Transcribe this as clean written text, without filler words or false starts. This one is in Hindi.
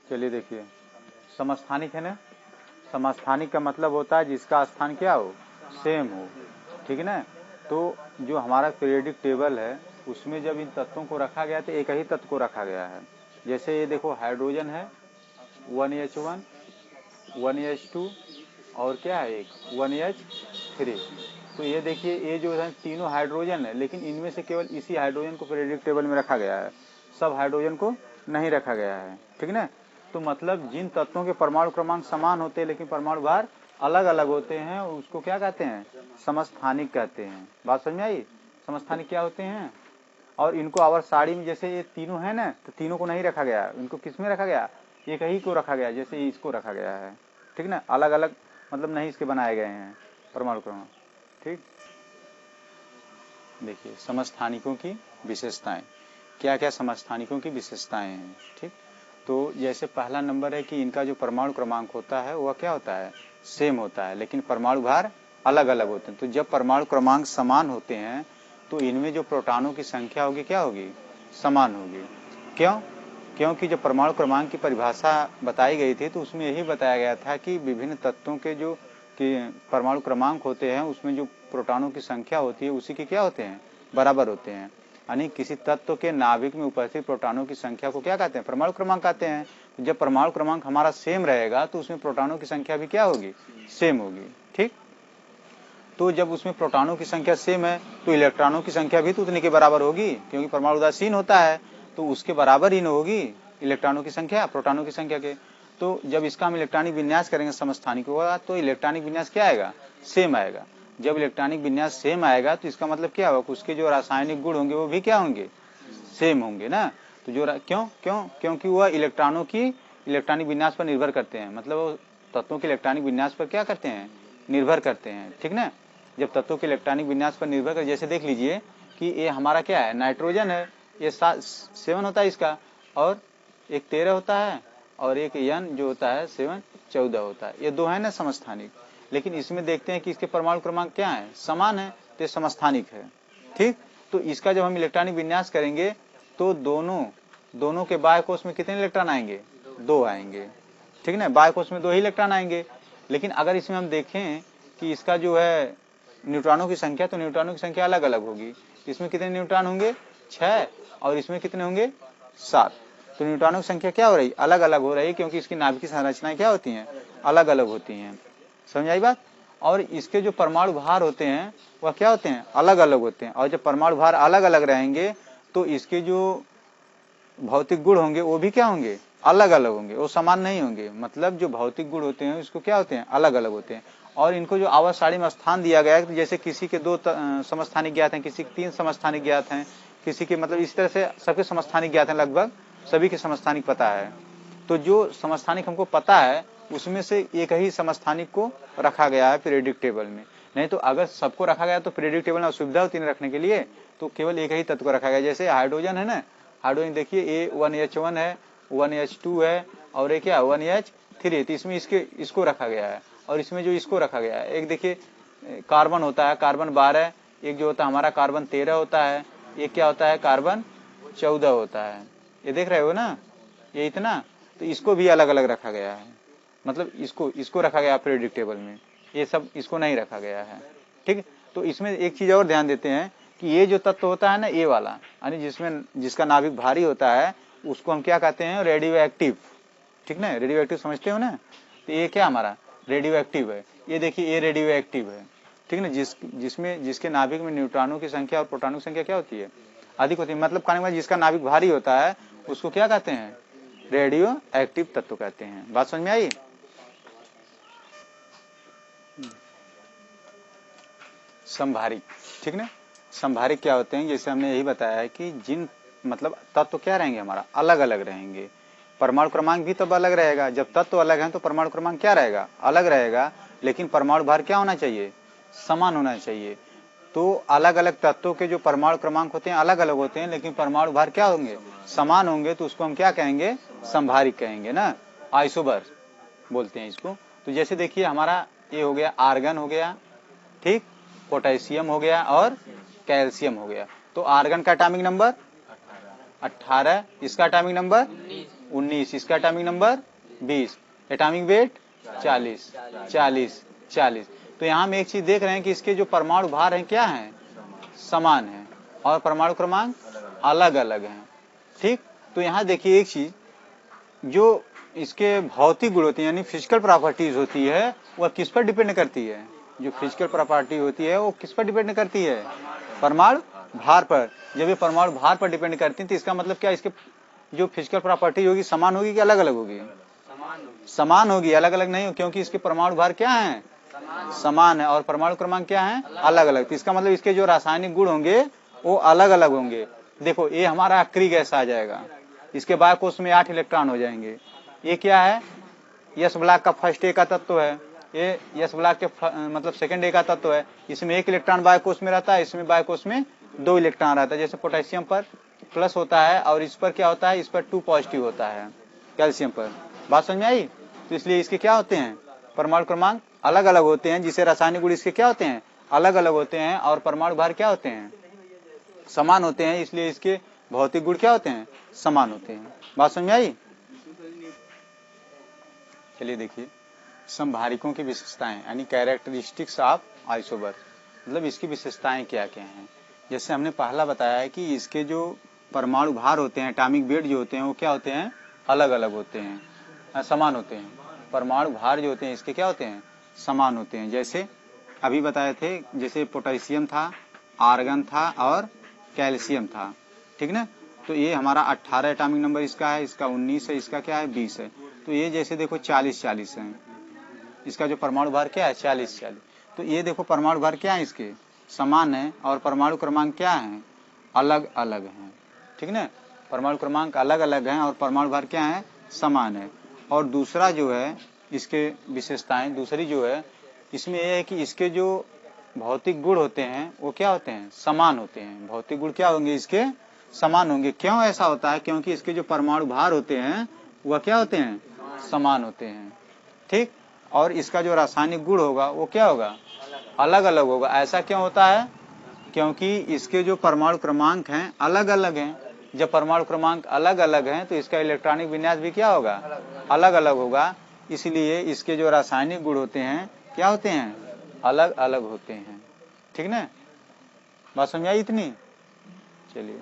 चलिए देखिए, समस्थानिक है ना। समस्थानिक का मतलब होता है जिसका स्थान क्या हो, सेम हो, ठीक है ना। तो जो हमारा पीरियोडिक टेबल है उसमें जब इन तत्वों को रखा गया तो एक ही तत्व को रखा गया है। जैसे ये देखो हाइड्रोजन है 1H1 1H2 और क्या है एक 1H3। तो ये देखिए ये जो है तीनों हाइड्रोजन है, लेकिन इनमें से केवल इसी हाइड्रोजन को पीरियोडिक टेबल में रखा गया है, सब हाइड्रोजन को नहीं रखा गया है, ठीक ना। तो मतलब जिन तत्वों के परमाणु क्रमांक समान होते हैं लेकिन परमाणु भार अलग अलग होते हैं उसको क्या कहते हैं, समस्थानिक कहते हैं। बात समझ में आई। समस्थानिक क्या होते हैं। और इनको आवर साड़ी में जैसे ये तीनों है ना, तो तीनों को नहीं रखा गया, इनको किस में रखा गया, एक ही को रखा गया, जैसे इसको रखा गया है, ठीक ना। अलग अलग मतलब नहीं इसके बनाए गए हैं परमाणु क्रमांक, ठीक। देखिए समस्थानिकों की विशेषताएं, क्या क्या समस्थानिकों की विशेषताएं हैं, ठीक। तो जैसे पहला नंबर है कि इनका जो परमाणु क्रमांक होता है वह क्या होता है, सेम होता है, लेकिन परमाणु भार अलग अलग होते हैं। तो जब परमाणु क्रमांक समान होते हैं तो इनमें जो प्रोटॉनों की संख्या होगी क्या होगी, समान होगी। क्यों, क्योंकि जब परमाणु क्रमांक की परिभाषा बताई गई थी तो उसमें यही बताया गया था कि विभिन्न तत्वों के जो कि परमाणु क्रमांक होते हैं उसमें जो प्रोटॉनों की संख्या होती है उसी के क्या होते हैं, बराबर होते हैं। यानी किसी तत्व के नाभिक में उपस्थित प्रोटॉनों की संख्या को क्या कहते हैं, परमाणु क्रमांक कहते हैं। तो जब परमाणु क्रमांक हमारा सेम रहेगा तो उसमें प्रोटॉनों की संख्या भी क्या होगी, सेम होगी, ठीक। तो जब उसमें प्रोटॉनों की संख्या सेम है तो इलेक्ट्रॉनों की संख्या भी तो उतने के बराबर होगी, क्योंकि परमाणु उदासीन होता है तो उसके बराबर ही न होगी इलेक्ट्रॉनों की संख्या प्रोटॉनों की संख्या के। तो जब इसका हम इलेक्ट्रॉनिक विन्यास करेंगे समस्थानिकों का तो इलेक्ट्रॉनिक विन्यास क्या आएगा, सेम आएगा। जब इलेक्ट्रॉनिक विन्यास सेम आएगा तो इसका मतलब क्या होगा, उसके जो रासायनिक गुण होंगे वो भी क्या होंगे, सेम होंगे ना। तो जो क्यों क्यों क्योंकि वह इलेक्ट्रॉनों की इलेक्ट्रॉनिक विन्यास पर निर्भर करते हैं, मतलब वो तत्वों के इलेक्ट्रॉनिक विन्यास पर क्या करते हैं, निर्भर करते हैं, ठीक ना। जब तत्वों के इलेक्ट्रॉनिक विन्यास पर निर्भर कर, जैसे देख लीजिए कि ये हमारा क्या है, नाइट्रोजन है, ये 7 होता है इसका, और एक 13 होता है, और एक यन जो होता है 7 14 होता है। ये दो है ना समस्थानिक, लेकिन इसमें देखते हैं कि इसके परमाणु क्रमांक क्या है, समान है, तो ये समस्थानिक है, ठीक। तो इसका जब हम इलेक्ट्रॉनिक विन्यास करेंगे तो दोनों के बाह्य कोश में कितने इलेक्ट्रॉन आएंगे, 2 आएंगे, ठीक ना। बाह्य कोश में 2 ही इलेक्ट्रॉन आएंगे। लेकिन अगर इसमें हम देखें कि इसका जो है न्यूट्रॉनों की संख्या, तो न्यूट्रॉनों की संख्या अलग अलग होगी। इसमें कितने न्यूट्रॉन होंगे, 6, और इसमें कितने होंगे, 7। तो न्यूट्रॉनों की संख्या क्या हो रही, अलग अलग हो रही, क्योंकि इसकी नाभिक की संरचनाएं क्या होती हैं, अलग अलग होती हैं। समझ आई बात। और इसके जो परमाणु भार होते हैं वह क्या होते हैं, अलग अलग होते हैं। और जब परमाणु भार अलग अलग रहेंगे तो इसके जो भौतिक गुण होंगे वो भी क्या होंगे, अलग अलग होंगे, वो समान नहीं होंगे। मतलब जो भौतिक गुण होते हैं उसको क्या होते हैं, अलग अलग होते हैं। और इनको जो आवर्त सारणी में स्थान दिया गया है, जैसे किसी के 2 समस्थानिक ज्ञात हैं, किसी के 3 समस्थानिक ज्ञात हैं, किसी के मतलब इस तरह से सबके समस्थानिक ज्ञात हैं, लगभग सभी के समस्थानिक पता है। तो जो समस्थानिक हमको पता है उसमें से एक ही समस्थानिक को रखा गया है पीरियोडिक टेबल में। नहीं तो अगर सबको रखा गया तो पीरियोडिक टेबल में असुविधा होती है रखने के लिए, तो केवल एक ही तत्व को रखा गया। जैसे हाइड्रोजन है ना, हाइड्रोजन देखिए A1H1 है, 1H2 है, और एक क्या 1H3, तो इसमें इसको रखा गया है, और इसमें जो इसको रखा गया है, एक देखिए कार्बन होता है, कार्बन 12, एक जो होता है हमारा कार्बन 13 होता है, एक क्या होता है कार्बन 14 होता है। ये देख रहे हो ना, ये इतना, तो इसको भी अलग अलग रखा गया है। मतलब इसको रखा गया पीरियोडिक टेबल में, ये सब इसको नहीं रखा गया है, ठीक। तो इसमें एक चीज और ध्यान देते हैं कि ये जो तत्व होता है ना, ये वाला, यानी जिसका नाभिक भारी होता है उसको हम क्या कहते हैं, रेडियो एक्टिव, ठीक ना। रेडियो एक्टिव समझते हो ना, तो ये क्या हमारा रेडियो एक्टिव है। ये देखिए ये रेडियो एक्टिव है, ठीक ना। जिसके नाभिक में न्यूट्रॉनों की संख्या और प्रोटॉनों की संख्या क्या होती है, अधिक होती है। मतलब कहने का जिसका नाभिक भारी होता है उसको क्या कहते हैं, रेडियो एक्टिव तत्व कहते हैं। बात समझ में आई। संभारिक, ठीक ना। संभारिक क्या होते हैं, जैसे हमने यही बताया है कि जिन मतलब तत्व क्या रहेंगे हमारा, अलग अलग रहेंगे, परमाणु क्रमांक भी तब अलग रहेगा। जब तत्व अलग है तो परमाणु क्रमांक क्या रहेगा, अलग रहेगा, लेकिन परमाणु भार क्या होना चाहिए, समान होना चाहिए। तो अलग अलग तत्वों के जो परमाणु क्रमांक होते हैं अलग अलग होते हैं, लेकिन परमाणु भार क्या होंगे, समान होंगे, तो उसको हम क्या कहेंगे, संभारिक कहेंगे ना, आइसोबर बोलते हैं इसको। तो जैसे देखिए हमारा ये हो गया आर्गन हो गया, ठीक, पोटेशियम हो गया और कैल्शियम हो गया। तो आर्गन का एटॉमिक नंबर 18, इसका एटॉमिक नंबर 19, इसका एटॉमिक नंबर 20, एटॉमिक वेट 40, 40, 40। तो यहाँ हम एक चीज देख रहे हैं कि इसके जो परमाणु भार हैं क्या हैं, समान है, और परमाणु क्रमांक अलग अलग हैं। ठीक, तो यहाँ देखिए एक चीज, जो इसके भौतिक गुण होती है यानी फिजिकल प्रॉपर्टीज होती है, वह किस पर डिपेंड करती है, जो फिजिकल प्रॉपर्टी होती है वो किस पर डिपेंड करती है, परमाणु भार पर। जब ये परमाणु भार पर डिपेंड करती है तो इसका मतलब क्या, इसके जो फिजिकल प्रॉपर्टी होगी समान होगी कि अलग अलग होगी, समान होगी, अलग अलग नहीं हो, क्योंकि इसके परमाणु भार क्या है, समान है, और परमाणु क्रमांक क्या है, अलग अलग। तो इसका मतलब इसके जो रासायनिक गुण होंगे वो अलग अलग होंगे। देखो ये हमारा अक्रिय गैस आ जाएगा, इसके बाह्य कोश में 8 इलेक्ट्रॉन हो जाएंगे। ये क्या है, यस ब्लॉक का फर्स्ट ए का तत्व है, ये यस ब्लॉक के मतलब सेकंड ए का तत्व है। इसमें 1 इलेक्ट्रॉन बाह्य कोश में रहता है, इसमें बाह्य कोश में 2 इलेक्ट्रॉन रहता है। जैसे पोटेशियम पर प्लस होता है और इस पर क्या होता है, इस पर 2 पॉजिटिव होता है कैल्शियम पर। बात समझ में आई? तो इसलिए इसके क्या होते हैं, परमाणु क्रमांक अलग अलग होते हैं, जिसे रासायनिक गुण इसके क्या होते हैं, अलग अलग होते हैं, और परमाणु भार क्या होते हैं, समान होते हैं। इसलिए इसके भौतिक गुण क्या होते हैं, समान होते हैं। बात समझ में आई? चलिए देखिए, समभारिकों की विशेषताएं यानी कैरेक्टरिस्टिक्स ऑफ आइसोबर, मतलब इसकी विशेषताएं क्या क्या हैं। जैसे हमने पहला बताया है कि इसके जो परमाणु भार होते हैं, एटॉमिक वेट जो होते हैं, वो क्या होते हैं, अलग अलग होते हैं, समान होते हैं। परमाणु भार जो होते हैं इसके क्या होते हैं, समान होते हैं। जैसे अभी बताए थे, जैसे पोटेशियम था, आर्गन था और कैल्शियम था, ठीक ना। तो ये हमारा 18 एटॉमिक नंबर इसका है, इसका 19 है, इसका क्या है 20 है। तो ये जैसे देखो 40-40 है, इसका जो परमाणु भार क्या है 40-40। तो ये देखो परमाणु भार क्या है, इसके समान है, और परमाणु क्रमांक क्या है, अलग अलग हैं, ठीक ना। परमाणु क्रमांक अलग अलग हैं और परमाणु भार क्या है, समान है। और दूसरा जो है इसके विशेषताएं, दूसरी जो है इसमें यह है कि इसके जो भौतिक गुण होते हैं वो क्या होते हैं, समान होते हैं। भौतिक गुण क्या होंगे, इसके समान होंगे। क्यों ऐसा होता है, क्योंकि इसके जो परमाणु भार होते हैं वह क्या होते हैं, समान होते हैं, ठीक। और इसका जो रासायनिक गुण होगा वो क्या होगा, अलग अलग होगा। ऐसा क्यों होता है, क्योंकि इसके जो परमाणु क्रमांक हैं अलग अलग हैं। जब परमाणु क्रमांक अलग अलग हैं तो इसका इलेक्ट्रॉनिक विन्यास भी क्या होगा, अलग अलग होगा। इसलिए इसके जो रासायनिक गुण होते हैं क्या होते हैं, अलग अलग होते हैं, ठीक ना। बात समझ आई इतनी? चलिए।